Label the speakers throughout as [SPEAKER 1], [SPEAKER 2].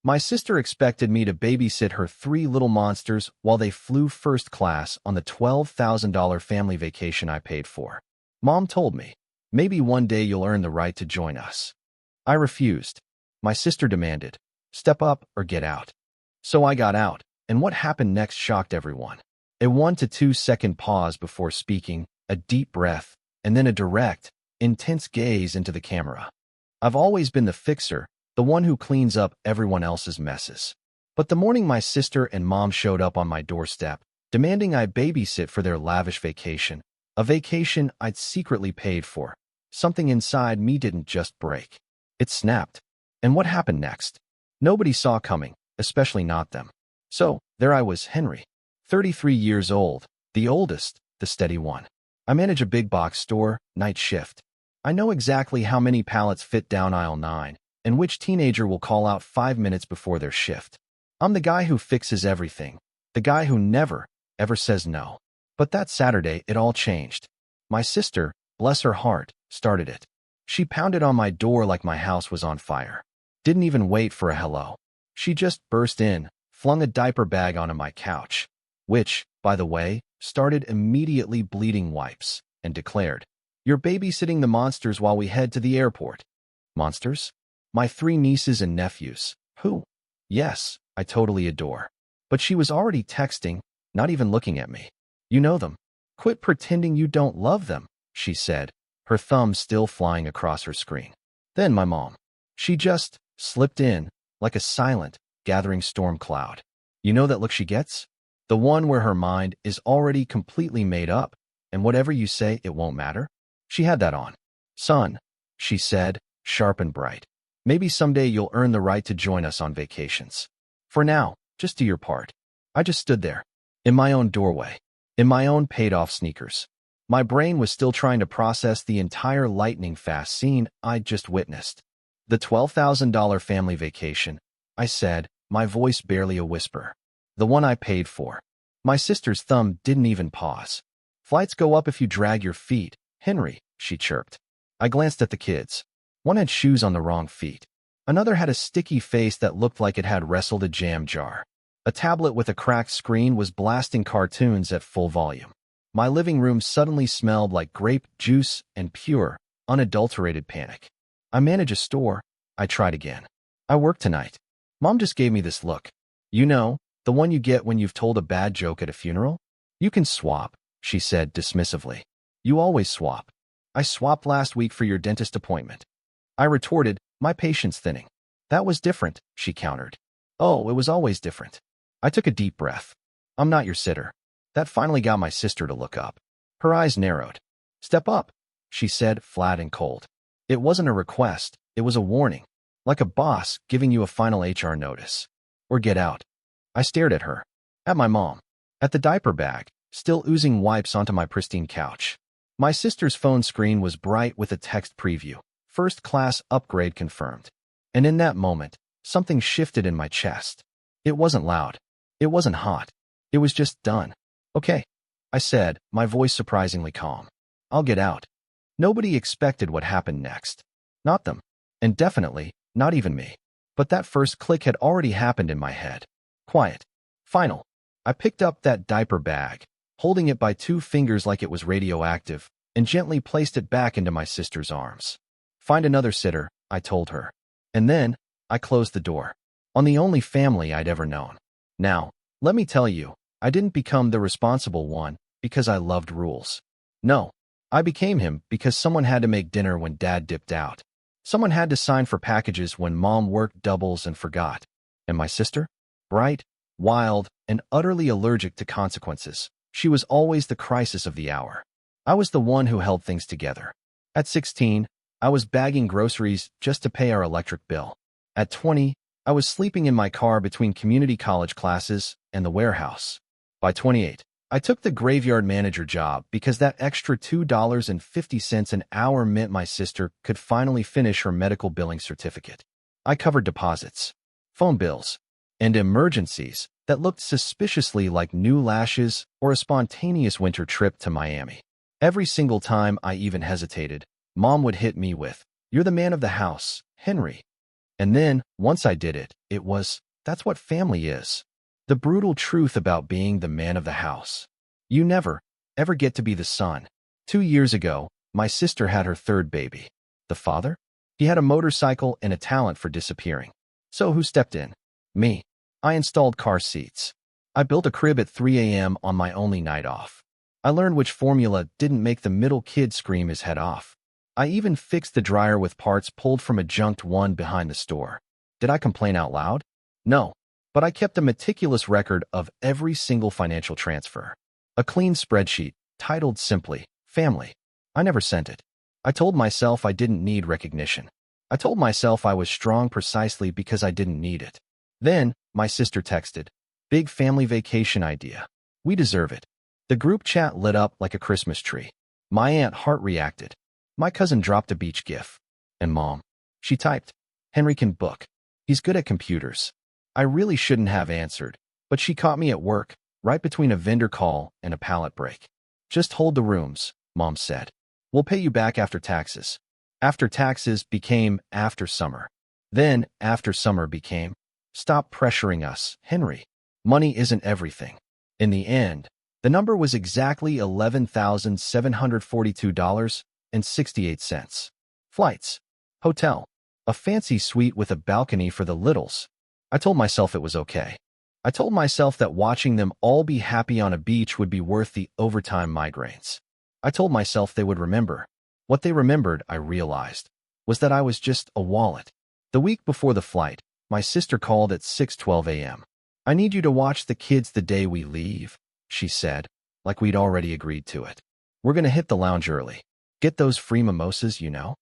[SPEAKER 1] My sister expected me to babysit her three little monsters while they flew first class on the $12,000 family vacation I paid for. Mom told me, maybe one day you'll earn the right to join us. I refused. My sister demanded, step up or get out. So I got out, and what happened next shocked everyone. A 1 to 2 second pause before speaking, a deep breath, and then a direct, intense gaze into the camera. I've always been the fixer, the one who cleans up everyone else's messes. But the morning my sister and mom showed up on my doorstep, demanding I babysit for their lavish vacation, a vacation I'd secretly paid for, something inside me didn't just break. It snapped. And what happened next? Nobody saw coming, especially not them. So, there I was, Henry, 33 years old, the oldest, the steady one. I manage a big box store, night shift. I know exactly how many pallets fit down aisle 9, and which teenager will call out 5 minutes before their shift. I'm the guy who fixes everything, the guy who never, ever says no. But that Saturday, it all changed. My sister, bless her heart, started it. She pounded on my door like my house was on fire. Didn't even wait for a hello. She just burst in, flung a diaper bag onto my couch, which, by the way, started immediately bleeding wipes, and declared, "You're babysitting the monsters while we head to the airport." Monsters? My 3 nieces and nephews, who, yes, I totally adore. But she was already texting, not even looking at me. You know them. Quit pretending you don't love them, she said, her thumb still flying across her screen. Then my mom. She just slipped in, like a silent, gathering storm cloud. You know that look she gets? The one where her mind is already completely made up, and whatever you say, it won't matter? She had that on. Son, she said, sharp and bright. Maybe someday you'll earn the right to join us on vacations. For now, just do your part. I just stood there, in my own doorway, in my own paid-off sneakers. My brain was still trying to process the entire lightning-fast scene I'd just witnessed. The $12,000 family vacation, I said, my voice barely a whisper. The one I paid for. My sister's thumb didn't even pause. Flights go up if you drag your feet, Henry, she chirped. I glanced at the kids. One had shoes on the wrong feet. Another had a sticky face that looked like it had wrestled a jam jar. A tablet with a cracked screen was blasting cartoons at full volume. My living room suddenly smelled like grape juice and pure, unadulterated panic. I manage a store. I tried again. I work tonight. Mom just gave me this look. You know, the one you get when you've told a bad joke at a funeral? You can swap, she said dismissively. You always swap. I swapped last week for your dentist appointment. I retorted, my patience thinning. That was different, she countered. Oh, it was always different. I took a deep breath. I'm not your sitter. That finally got my sister to look up. Her eyes narrowed. Step up, she said, flat and cold. It wasn't a request, it was a warning. Like a boss giving you a final HR notice. Or get out. I stared at her. At my mom. At the diaper bag, still oozing wipes onto my pristine couch. My sister's phone screen was bright with a text preview. First class upgrade confirmed. And in that moment, something shifted in my chest. It wasn't loud. It wasn't hot. It was just done. Okay, I said, my voice surprisingly calm. I'll get out. Nobody expected what happened next. Not them. And definitely, not even me. But that first click had already happened in my head. Quiet. Final. I picked up that diaper bag, holding it by 2 fingers like it was radioactive, and gently placed it back into my sister's arms. Find another sitter, I told her. And then, I closed the door. On the only family I'd ever known. Now, let me tell you, I didn't become the responsible one because I loved rules. No, I became him because someone had to make dinner when Dad dipped out. Someone had to sign for packages when Mom worked doubles and forgot. And my sister? Bright, wild, and utterly allergic to consequences. She was always the crisis of the hour. I was the one who held things together. At 16, I was bagging groceries just to pay our electric bill. At 20, I was sleeping in my car between community college classes and the warehouse. By 28, I took the graveyard manager job because that extra $2.50 an hour meant my sister could finally finish her medical billing certificate. I covered deposits, phone bills, and emergencies that looked suspiciously like new lashes or a spontaneous winter trip to Miami. Every single time I even hesitated, Mom would hit me with, "You're the man of the house, Henry." And then, once I did it, that's what family is. The brutal truth about being the man of the house. You never, ever get to be the son. 2 years ago, my sister had her third baby. The father? He had a motorcycle and a talent for disappearing. So who stepped in? Me. I installed car seats. I built a crib at 3 a.m. on my only night off. I learned which formula didn't make the middle kid scream his head off. I even fixed the dryer with parts pulled from a junked one behind the store. Did I complain out loud? No. But I kept a meticulous record of every single financial transfer. A clean spreadsheet, titled simply, Family. I never sent it. I told myself I didn't need recognition. I told myself I was strong precisely because I didn't need it. Then, my sister texted, "Big family vacation idea. We deserve it." The group chat lit up like a Christmas tree. My aunt heart reacted. My cousin dropped a beach gif. And Mom. She typed, "Henry can book. He's good at computers." I really shouldn't have answered, but she caught me at work, right between a vendor call and a pallet break. "Just hold the rooms," Mom said. "We'll pay you back after taxes." After taxes became after summer. Then after summer became, "Stop pressuring us, Henry. Money isn't everything." In the end, the number was exactly $11,742.68. Flights, hotel, a fancy suite with a balcony for the littles. I told myself it was okay. I told myself that watching them all be happy on a beach would be worth the overtime migraines. I told myself they would remember. What they remembered, I realized, was that I was just a wallet. The week before the flight, my sister called at 6:12 a.m. "I need you to watch the kids the day we leave," she said, like we'd already agreed to it. "We're gonna hit the lounge early. Get those free mimosas, you know."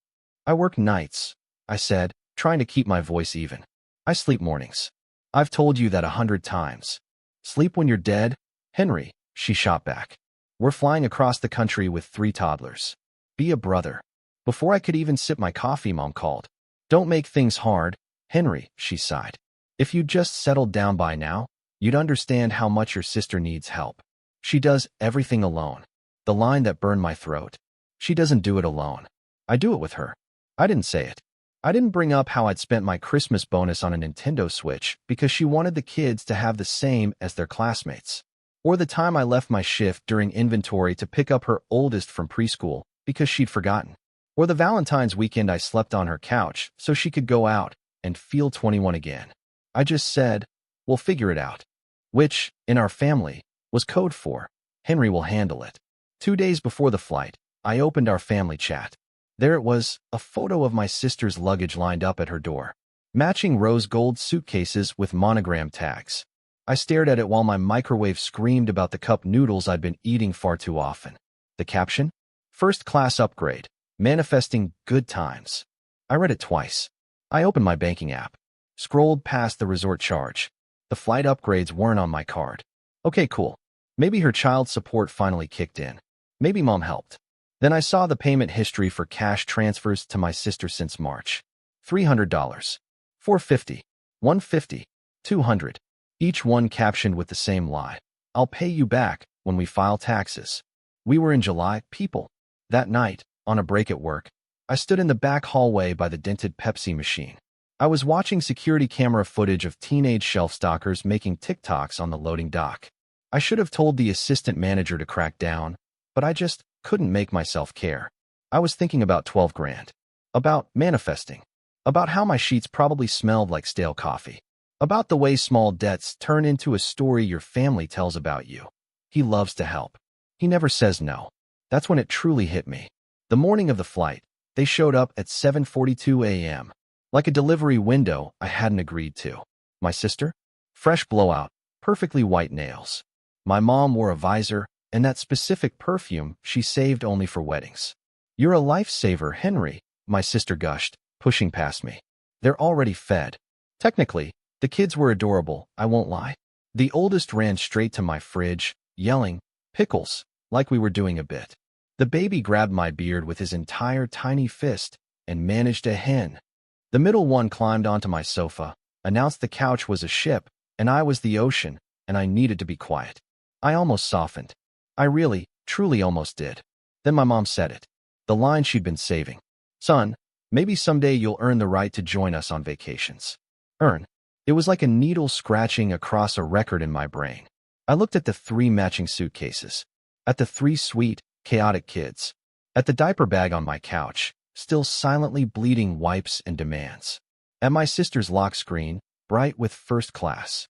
[SPEAKER 1] "I work nights," I said, trying to keep my voice even. "I sleep mornings. I've told you that 100 times. Sleep when you're dead, Henry," she shot back. "We're flying across the country with 3 toddlers. Be a brother." Before I could even sip my coffee, Mom called. "Don't make things hard, Henry," she sighed. "If you'd just settled down by now, you'd understand how much your sister needs help. She does everything alone." The line that burned my throat. She doesn't do it alone. I do it with her. I didn't say it. I didn't bring up how I'd spent my Christmas bonus on a Nintendo Switch because she wanted the kids to have the same as their classmates. Or the time I left my shift during inventory to pick up her oldest from preschool because she'd forgotten. Or the Valentine's weekend I slept on her couch so she could go out and feel 21 again. I just said, "We'll figure it out." Which, in our family, was code for, "Henry will handle it." 2 days before the flight, I opened our family chat. There it was, a photo of my sister's luggage lined up at her door. Matching rose gold suitcases with monogram tags. I stared at it while my microwave screamed about the cup noodles I'd been eating far too often. The caption? "First class upgrade. Manifesting good times." I read it twice. I opened my banking app. Scrolled past the resort charge. The flight upgrades weren't on my card. Okay, cool. Maybe her child support finally kicked in. Maybe Mom helped. Then I saw the payment history for cash transfers to my sister since March. $300, $450, $150, $200. Each one captioned with the same lie. "I'll pay you back when we file taxes." We were in July, people. That night, on a break at work, I stood in the back hallway by the dented Pepsi machine. I was watching security camera footage of teenage shelf stalkers making TikToks on the loading dock. I should have told the assistant manager to crack down, but I just couldn't make myself care. I was thinking about 12 grand. About manifesting. About how my sheets probably smelled like stale coffee. About the way small debts turn into a story your family tells about you. He loves to help. He never says no. That's when it truly hit me. The morning of the flight, they showed up at 7:42 a.m. Like a delivery window I hadn't agreed to. My sister? Fresh blowout, perfectly white nails. My mom wore a visor, and that specific perfume she saved only for weddings. "You're a lifesaver, Henry," my sister gushed, pushing past me. "They're already fed." Technically, the kids were adorable, I won't lie. The oldest ran straight to my fridge, yelling, "Pickles," like we were doing a bit. The baby grabbed my beard with his entire tiny fist and managed a hen. The middle one climbed onto my sofa, announced the couch was a ship, and I was the ocean, and I needed to be quiet. I almost softened. I really, truly almost did. Then my mom said it. The line she'd been saving. "Son, Maybe someday you'll earn the right to join us on vacations. Earn. It was like a needle scratching across a record in my brain. I looked at the 3 matching suitcases, at the 3 sweet, chaotic kids, at the diaper bag on my couch, still silently bleeding wipes and demands, at my sister's lock screen, bright with first class.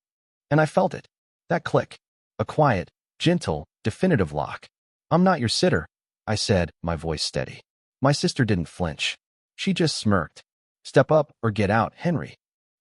[SPEAKER 1] And I felt it. That click. A quiet, gentle, definitive lock. I'm not your sitter, I said, my voice steady. My sister didn't flinch. She just smirked. Step up or get out, Henry.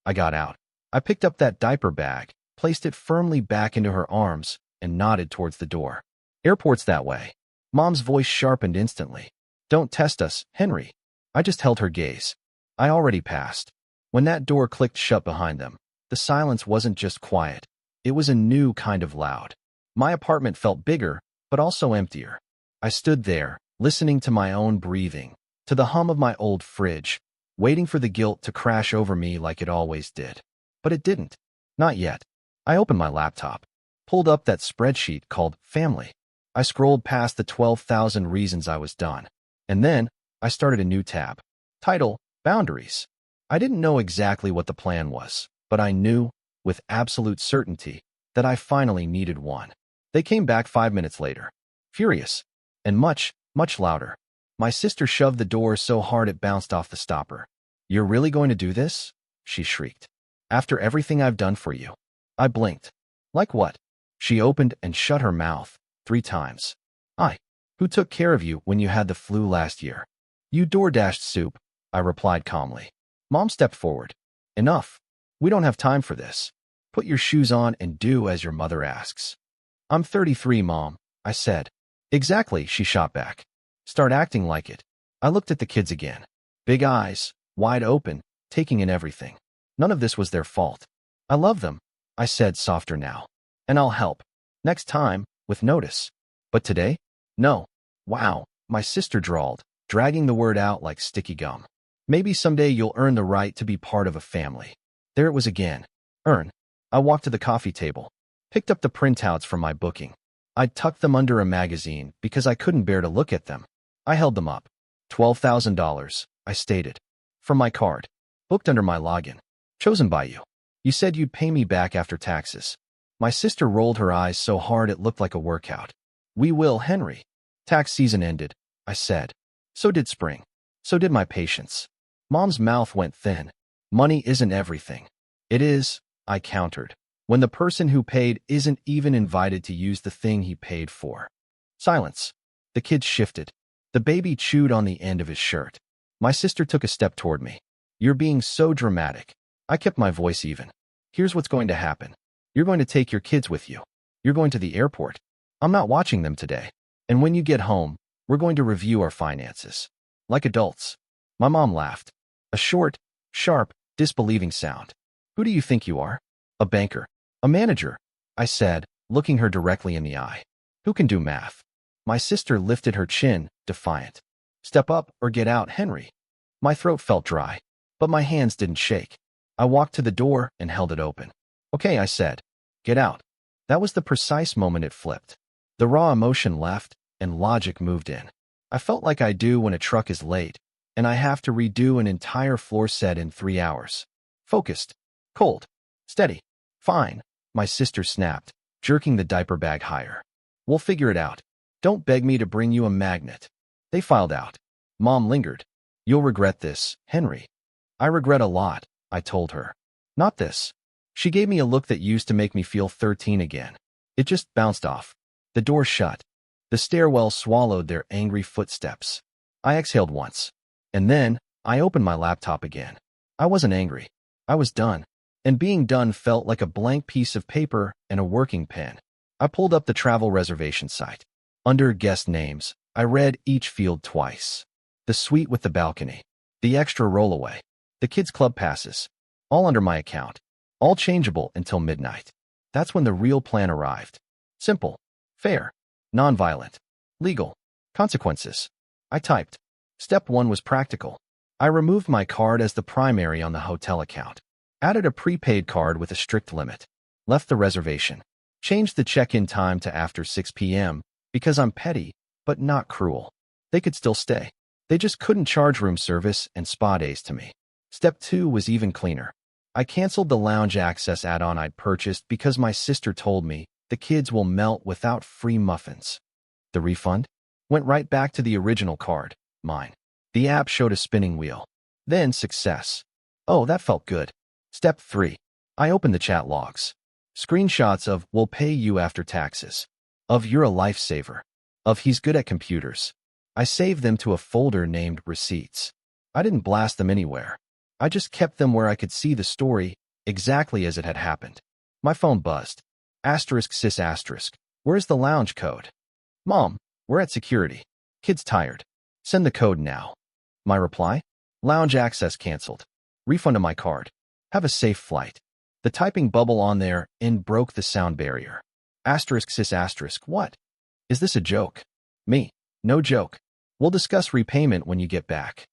[SPEAKER 1] I got out. I picked up that diaper bag, placed it firmly back into her arms, and nodded towards the door. Airport's that way. Mom's voice sharpened instantly. Don't test us, Henry. I just held her gaze. I already passed. When that door clicked shut behind them, the silence wasn't just quiet. It was a new kind of loud. My apartment felt bigger, but also emptier. I stood there, listening to my own breathing, to the hum of my old fridge, waiting for the guilt to crash over me like it always did. But it didn't. Not yet. I opened my laptop, pulled up that spreadsheet called Family. I scrolled past the 12,000 reasons I was done. And then, I started a new tab. Title, Boundaries. I didn't know exactly what the plan was, but I knew, with absolute certainty, that I finally needed one. They came back 5 minutes later. Furious. And much, much louder. My sister shoved the door so hard it bounced off the stopper. You're really going to do this? She shrieked. After everything I've done for you. I blinked. Like what? She opened and shut her mouth 3 times. Who took care of you when you had the flu last year? You DoorDashed soup, I replied calmly. Mom stepped forward. Enough. We don't have time for this. Put your shoes on and do as your mother asks. I'm 33, Mom, I said. Exactly, she shot back. Start acting like it. I looked at the kids again. Big eyes, wide open, taking in everything. None of this was their fault. I love them, I said softer now. And I'll help. Next time, with notice. But today? No. Wow, my sister drawled, dragging the word out like sticky gum. Maybe someday you'll earn the right to be part of a family. There it was again. Earn. I walked to the coffee table, picked up the printouts from my booking. I'd tucked them under a magazine because I couldn't bear to look at them. I held them up. $12,000, I stated. From my card. Booked under my login. Chosen by you. You said you'd pay me back after taxes. My sister rolled her eyes so hard it looked like a workout. We will, Henry. Tax season ended, I said. So did spring. So did my patience. Mom's mouth went thin. Money isn't everything. It is, I countered, when the person who paid isn't even invited to use the thing he paid for. Silence. The kids shifted. The baby chewed on the end of his shirt. My sister took a step toward me. You're being so dramatic. I kept my voice even. Here's what's going to happen. You're going to take your kids with you. You're going to the airport. I'm not watching them today. And when you get home, we're going to review our finances. Like adults. My mom laughed. A short, sharp, disbelieving sound. Who do you think you are? A banker. A manager, I said, looking her directly in the eye. Who can do math? My sister lifted her chin, defiant. Step up or get out, Henry. My throat felt dry, but my hands didn't shake. I walked to the door and held it open. Okay, I said. Get out. That was the precise moment it flipped. The raw emotion left, and logic moved in. I felt like I do when a truck is late, and I have to redo an entire floor set in 3 hours. Focused. Cold. Steady. Fine, my sister snapped, jerking the diaper bag higher. We'll figure it out. Don't beg me to bring you a magnet. They filed out. Mom lingered. You'll regret this, Henry. I regret a lot, I told her. Not this. She gave me a look that used to make me feel 13 again. It just bounced off. The door shut. The stairwell swallowed their angry footsteps. I exhaled once. And then, I opened my laptop again. I wasn't angry. I was done. And being done felt like a blank piece of paper and a working pen. I pulled up the travel reservation site. Under guest names, I read each field twice. The suite with the balcony. The extra rollaway. The kids' club passes. All under my account. All changeable until midnight. That's when the real plan arrived. Simple. Fair. Nonviolent. Legal. Consequences. I typed. Step 1 was practical. I removed my card as the primary on the hotel account. Added a prepaid card with a strict limit. Left the reservation. Changed the check-in time to after 6 p.m. because I'm petty, but not cruel. They could still stay. They just couldn't charge room service and spa days to me. Step 2 was even cleaner. I canceled the lounge access add-on I'd purchased because my sister told me the kids will melt without free muffins. The refund? Went right back to the original card, mine. The app showed a spinning wheel. Then success. Oh, that felt good. Step 3. I opened the chat logs. Screenshots of "we'll pay you after taxes," of "you're a lifesaver," of "he's good at computers." I saved them to a folder named Receipts. I didn't blast them anywhere. I just kept them where I could see the story exactly as it had happened. My phone buzzed. *sis**. Where's the lounge code? Mom, we're at security. Kid's tired. Send the code now. My reply? Lounge access canceled. Refund on my card. Have a safe flight. The typing bubble on there broke the sound barrier. *sis**. What? Is this a joke? Me. No joke. We'll discuss repayment when you get back.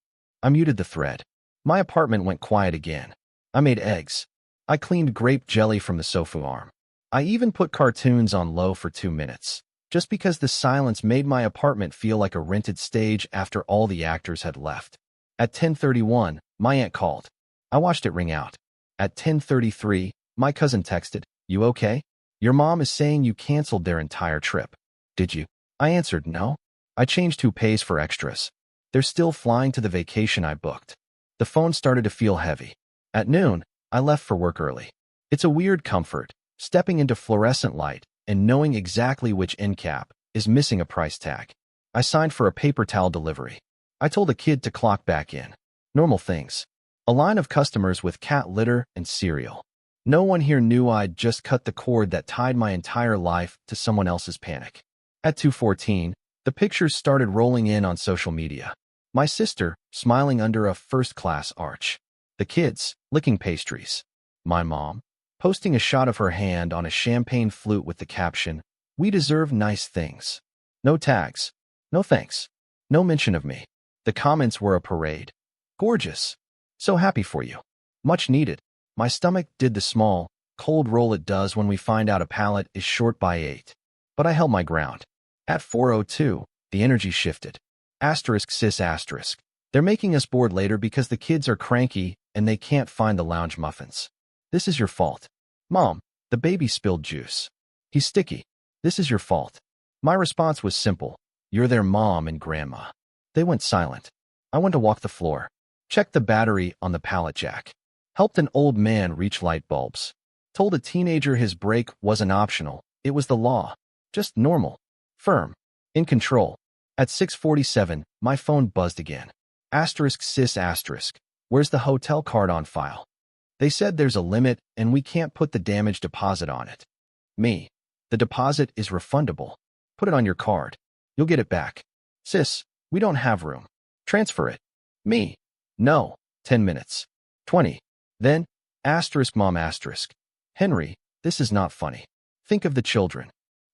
[SPEAKER 1] I muted the thread. My apartment went quiet again. I made eggs. I cleaned grape jelly from the sofa arm. I even put cartoons on low for 2 minutes, just because the silence made my apartment feel like a rented stage after all the actors had left. At 10:31, my aunt called. I watched it ring out. At 10:33, my cousin texted, "You okay? Your mom is saying you canceled their entire trip. Did you?" I answered, "No. I changed who pays for extras. They're still flying to the vacation I booked." The phone started to feel heavy. At noon, I left for work early. It's a weird comfort, stepping into fluorescent light and knowing exactly which end cap is missing a price tag. I signed for a paper towel delivery. I told a kid to clock back in. Normal things. A line of customers with cat litter and cereal. No one here knew I'd just cut the cord that tied my entire life to someone else's panic. At 2:14, the pictures started rolling in on social media. My sister, smiling under a first-class arch. The kids, licking pastries. My mom, posting a shot of her hand on a champagne flute with the caption, "We deserve nice things." No tags. No thanks. No mention of me. The comments were a parade. Gorgeous. So happy for you. Much needed. My stomach did the small, cold roll it does when we find out a pallet is short by 8. But I held my ground. At 4:02, the energy shifted. *sis**. They're making us bored later because the kids are cranky and they can't find the lounge muffins. This is your fault. Mom, the baby spilled juice. He's sticky. This is your fault. My response was simple. You're their mom and grandma. They went silent. I went to walk the floor. Checked the battery on the pallet jack. Helped an old man reach light bulbs. Told a teenager his break wasn't optional. It was the law. Just normal. Firm. In control. At 6:47, my phone buzzed again. *sis**. Where's the hotel card on file? They said there's a limit and we can't put the damage deposit on it. Me. The deposit is refundable. Put it on your card. You'll get it back. Sis, we don't have room. Transfer it. Me. No. 10 minutes. 20. Then, *mom*. Henry, this is not funny. Think of the children.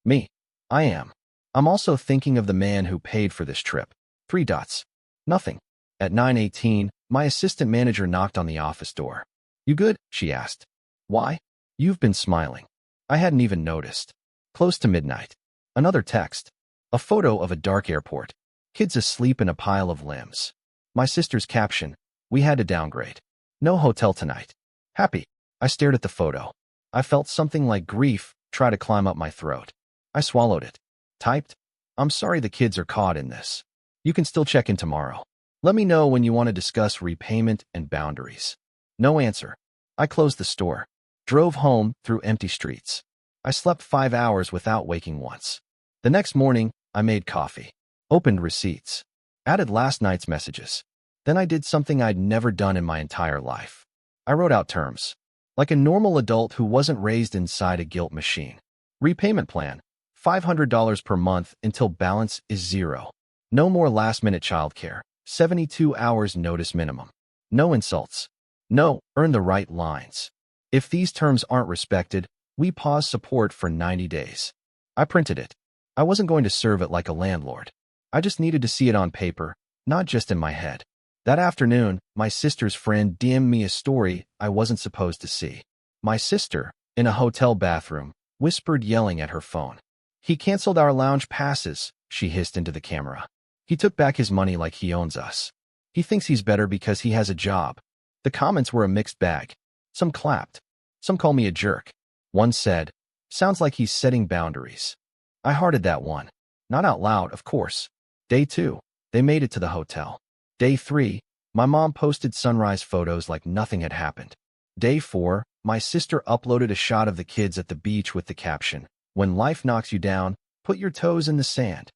[SPEAKER 1] Me. I am. I'm also thinking of the man who paid for this trip. 3 dots. Nothing. At 9:18, my assistant manager knocked on the office door. You good? She asked. Why? You've been smiling. I hadn't even noticed. Close to midnight. Another text. A photo of a dark airport. Kids asleep in a pile of limbs. My sister's caption. We had to downgrade. No hotel tonight. Happy. I stared at the photo. I felt something like grief try to climb up my throat. I swallowed it. Typed. I'm sorry the kids are caught in this. You can still check in tomorrow. Let me know when you want to discuss repayment and boundaries. No answer. I closed the store. Drove home through empty streets. I slept 5 hours without waking once. The next morning, I made coffee. Opened receipts. Added last night's messages. Then I did something I'd never done in my entire life. I wrote out terms. Like a normal adult who wasn't raised inside a guilt machine. Repayment plan. $500 per month until balance is 0. No more last-minute childcare. 72 hours notice minimum. No insults. No, earn the right lines. If these terms aren't respected, we pause support for 90 days. I printed it. I wasn't going to serve it like a landlord. I just needed to see it on paper, not just in my head. That afternoon, my sister's friend DM'd me a story I wasn't supposed to see. My sister, in a hotel bathroom, whispered yelling at her phone. He canceled our lounge passes, she hissed into the camera. He took back his money like he owns us. He thinks he's better because he has a job. The comments were a mixed bag. Some clapped. Some call me a jerk. One said, sounds like he's setting boundaries. I hearted that one. Not out loud, of course. Day 2, they made it to the hotel. Day 3, my mom posted sunrise photos like nothing had happened. Day 4, my sister uploaded a shot of the kids at the beach with the caption, when life knocks you down, put your toes in the sand.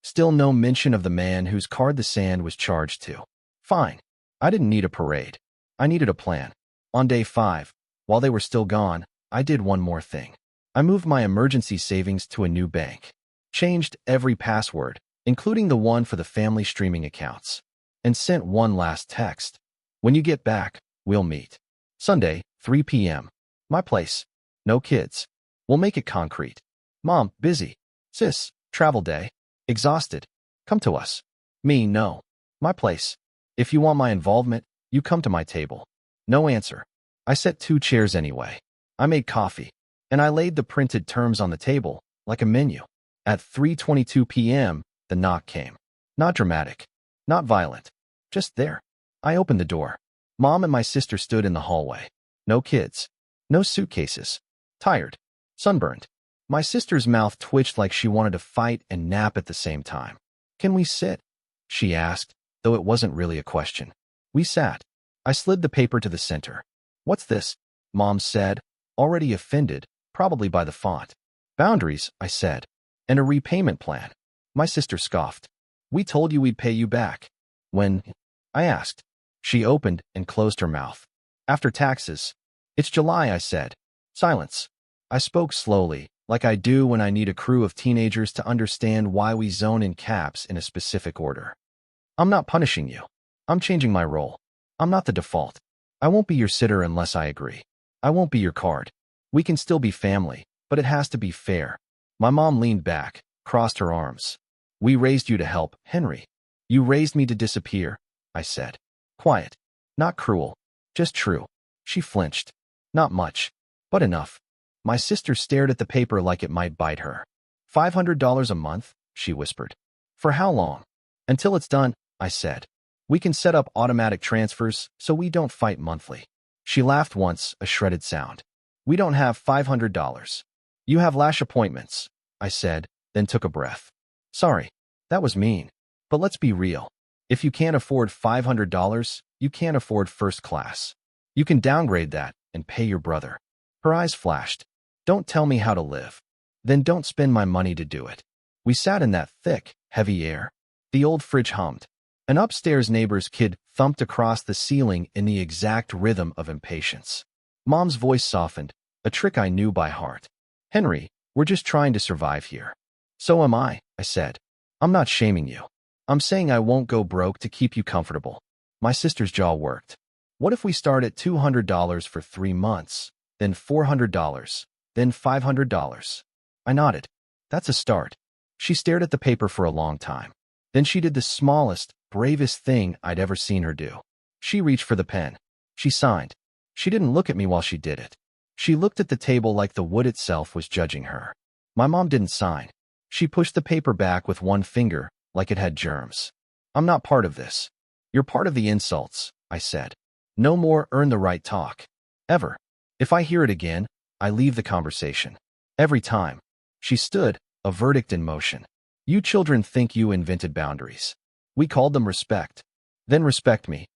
[SPEAKER 1] Still no mention of the man whose card the sand was charged to. Fine. I didn't need a parade. I needed a plan. On day 5, while they were still gone, I did one more thing. I moved my emergency savings to a new bank. Changed every password, including the one for the family streaming accounts. And sent one last text. When you get back, we'll meet. Sunday, 3 p.m. My place. No kids. We'll make it concrete. Mom, busy. Sis, travel day. Exhausted. Come to us. Me, no. My place. If you want my involvement, you come to my table. No answer. I set 2 chairs anyway. I made coffee. And I laid the printed terms on the table, like a menu. At 3:22 p.m., the knock came. Not dramatic. Not violent. Just there. I opened the door. Mom and my sister stood in the hallway. No kids. No suitcases. Tired. Sunburned. My sister's mouth twitched like she wanted to fight and nap at the same time. Can we sit? She asked, though it wasn't really a question. We sat. I slid the paper to the center. What's this? Mom said, already offended, probably by the font. Boundaries, I said. And a repayment plan. My sister scoffed. We told you we'd pay you back. When? I asked. She opened and closed her mouth. After taxes. It's July, I said. Silence. I spoke slowly, like I do when I need a crew of teenagers to understand why we zone in caps in a specific order. I'm not punishing you. I'm changing my role. I'm not the default. I won't be your sitter unless I agree. I won't be your card. We can still be family, but it has to be fair. My mom leaned back, crossed her arms. We raised you to help, Henry. You raised me to disappear, I said. Quiet. Not cruel. Just true. She flinched. Not much, but enough. My sister stared at the paper like it might bite her. $500 a month, she whispered. For how long? Until it's done, I said. We can set up automatic transfers so we don't fight monthly. She laughed once, a shredded sound. We don't have $500. You have lash appointments, I said, then took a breath. Sorry, that was mean. But let's be real. If you can't afford $500, you can't afford first class. You can downgrade that and pay your brother. Her eyes flashed. Don't tell me how to live. Then don't spend my money to do it. We sat in that thick, heavy air. The old fridge hummed. An upstairs neighbor's kid thumped across the ceiling in the exact rhythm of impatience. Mom's voice softened, a trick I knew by heart. Henry, we're just trying to survive here. So am I said. I'm not shaming you. I'm saying I won't go broke to keep you comfortable. My sister's jaw worked. What if we start at $200 for 3 months, then $400, then $500? I nodded. That's a start. She stared at the paper for a long time. Then she did the smallest, bravest thing I'd ever seen her do. She reached for the pen. She signed. She didn't look at me while she did it. She looked at the table like the wood itself was judging her. My mom didn't sign. She pushed the paper back with one finger, like it had germs. I'm not part of this. You're part of the insults, I said. No more earn the right talk. Ever. If I hear it again, I leave the conversation. Every time. She stood, a verdict in motion. You children think you invented boundaries. We called them respect. Then respect me,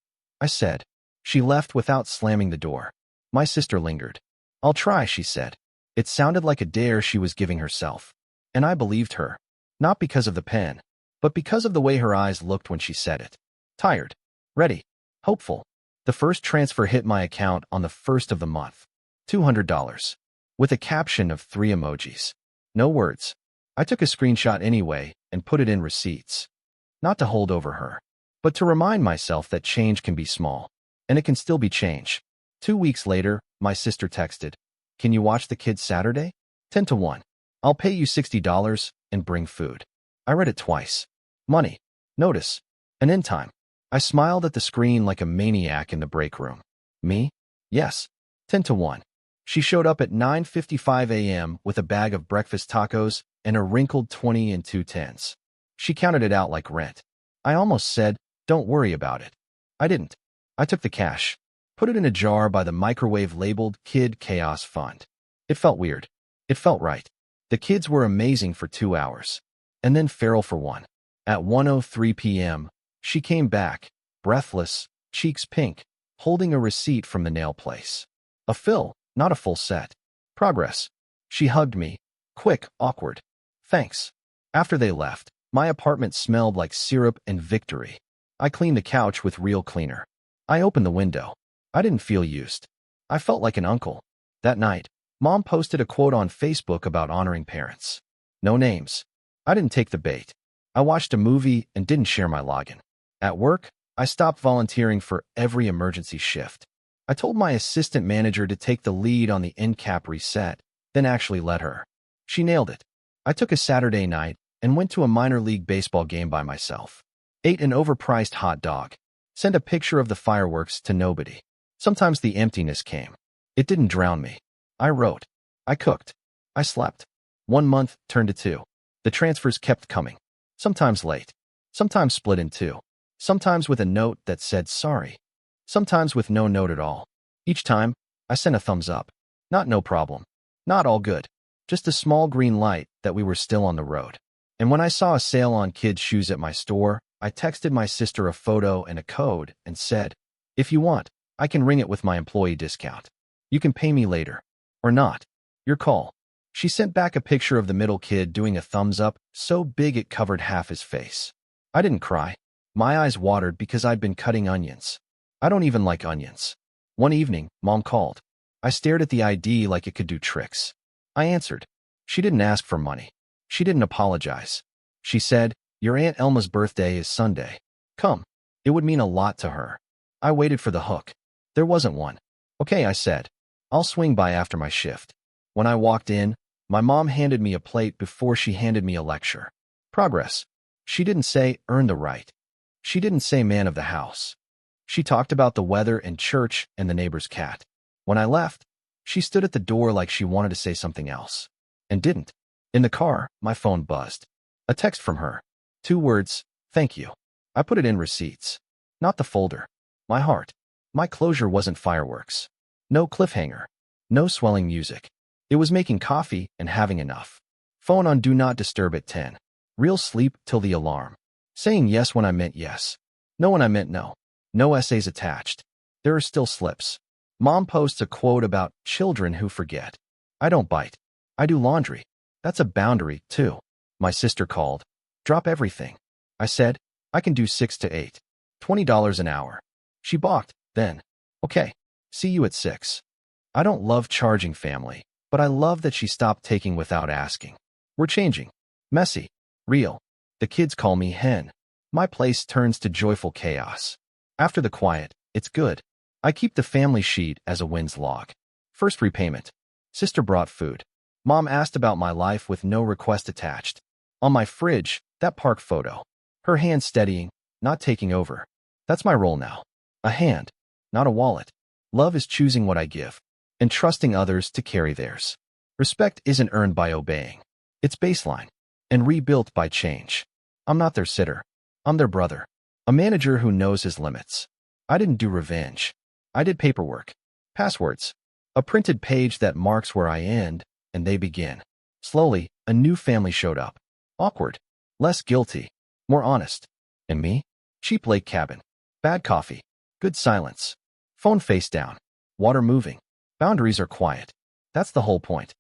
[SPEAKER 1] I said. She left without slamming the door. My sister lingered. I'll try, she said. It sounded like a dare she was giving herself. And I believed her. Not because of the pen, but because of the way her eyes looked when she said it. Tired. Ready. Hopeful. The first transfer hit my account on the 1st of the month. $200. With a caption of 3 emojis. No words. I took a screenshot anyway and put it in receipts. Not to hold over her, but to remind myself that change can be small, and it can still be change. 2 weeks later, my sister texted, Can you watch the kids Saturday? 10 to 1. I'll pay you $60 and bring food. I read it twice. Money. Notice. An end time. I smiled at the screen like a maniac in the break room. Me? Yes. 10 to 1. She showed up at 9:55 a.m. with a bag of breakfast tacos and a wrinkled 20 and 2 tens. She counted it out like rent. I almost said, "Don't worry about it." I didn't. I took the cash, put it in a jar by the microwave labeled Kid Chaos Fund. It felt weird. It felt right. The kids were amazing for 2 hours, and then feral for one. At 1:03 p.m., she came back, breathless, cheeks pink, holding a receipt from the nail place. A fill, not a full set. Progress. She hugged me. Quick, awkward. Thanks. After they left, my apartment smelled like syrup and victory. I cleaned the couch with real cleaner. I opened the window. I didn't feel used. I felt like an uncle. That night, Mom posted a quote on Facebook about honoring parents. No names. I didn't take the bait. I watched a movie and didn't share my login. At work, I stopped volunteering for every emergency shift. I told my assistant manager to take the lead on the end cap reset, then actually let her. She nailed it. I took a Saturday night and went to a minor league baseball game by myself. Ate an overpriced hot dog. Sent a picture of the fireworks to nobody. Sometimes the emptiness came. It didn't drown me. I wrote. I cooked. I slept. 1 month turned to 2. The transfers kept coming. Sometimes late. Sometimes split in 2. Sometimes with a note that said sorry. Sometimes with no note at all. Each time, I sent a thumbs up. Not no problem. Not all good. Just a small green light that we were still on the road. And when I saw a sale on kids' shoes at my store, I texted my sister a photo and a code and said, "If you want, I can ring it with my employee discount. You can pay me later. Or not. Your call." She sent back a picture of the middle kid doing a thumbs up so big it covered half his face. I didn't cry. My eyes watered because I'd been cutting onions. I don't even like onions. One evening, Mom called. I stared at the ID like it could do tricks. I answered. She didn't ask for money. She didn't apologize. She said, "Your Aunt Elma's birthday is Sunday. Come." It would mean a lot to her. I waited for the hook. There wasn't one. "Okay," I said. "I'll swing by after my shift." When I walked in, my mom handed me a plate before she handed me a lecture. Progress. She didn't say, "Earn the right." She didn't say, "Man of the house." She talked about the weather and church and the neighbor's cat. When I left, she stood at the door like she wanted to say something else. And didn't. In the car, my phone buzzed. A text from her. 2 words, "Thank you." I put it in receipts. Not the folder. My heart. My closure wasn't fireworks. No cliffhanger. No swelling music. It was making coffee and having enough. Phone on Do Not Disturb at 10. Real sleep till the alarm. Saying yes when I meant yes. No when I meant no. No essays attached. There are still slips. Mom posts a quote about children who forget. I don't bite. I do laundry. That's a boundary, too. My sister called. Drop everything. I said, I can do 6 to 8. $20 an hour. She balked, then. Okay. See you at 6. I don't love charging family, but I love that she stopped taking without asking. We're changing. Messy. Real. The kids call me Hen. My place turns to joyful chaos. After the quiet, it's good. I keep the family sheet as a wins log. First repayment. Sister brought food. Mom asked about my life with no request attached. On my fridge, that park photo. Her hand steadying, not taking over. That's my role now. A hand, not a wallet. Love is choosing what I give and trusting others to carry theirs. Respect isn't earned by obeying. It's baseline and rebuilt by change. I'm not their sitter. I'm their brother. A manager who knows his limits. I didn't do revenge. I did paperwork. Passwords. A printed page that marks where I end and they begin. Slowly, a new family showed up. Awkward. Less guilty. More honest. And me? Cheap lake cabin. Bad coffee. Good silence. Phone face down. Water moving. Boundaries are quiet. That's the whole point.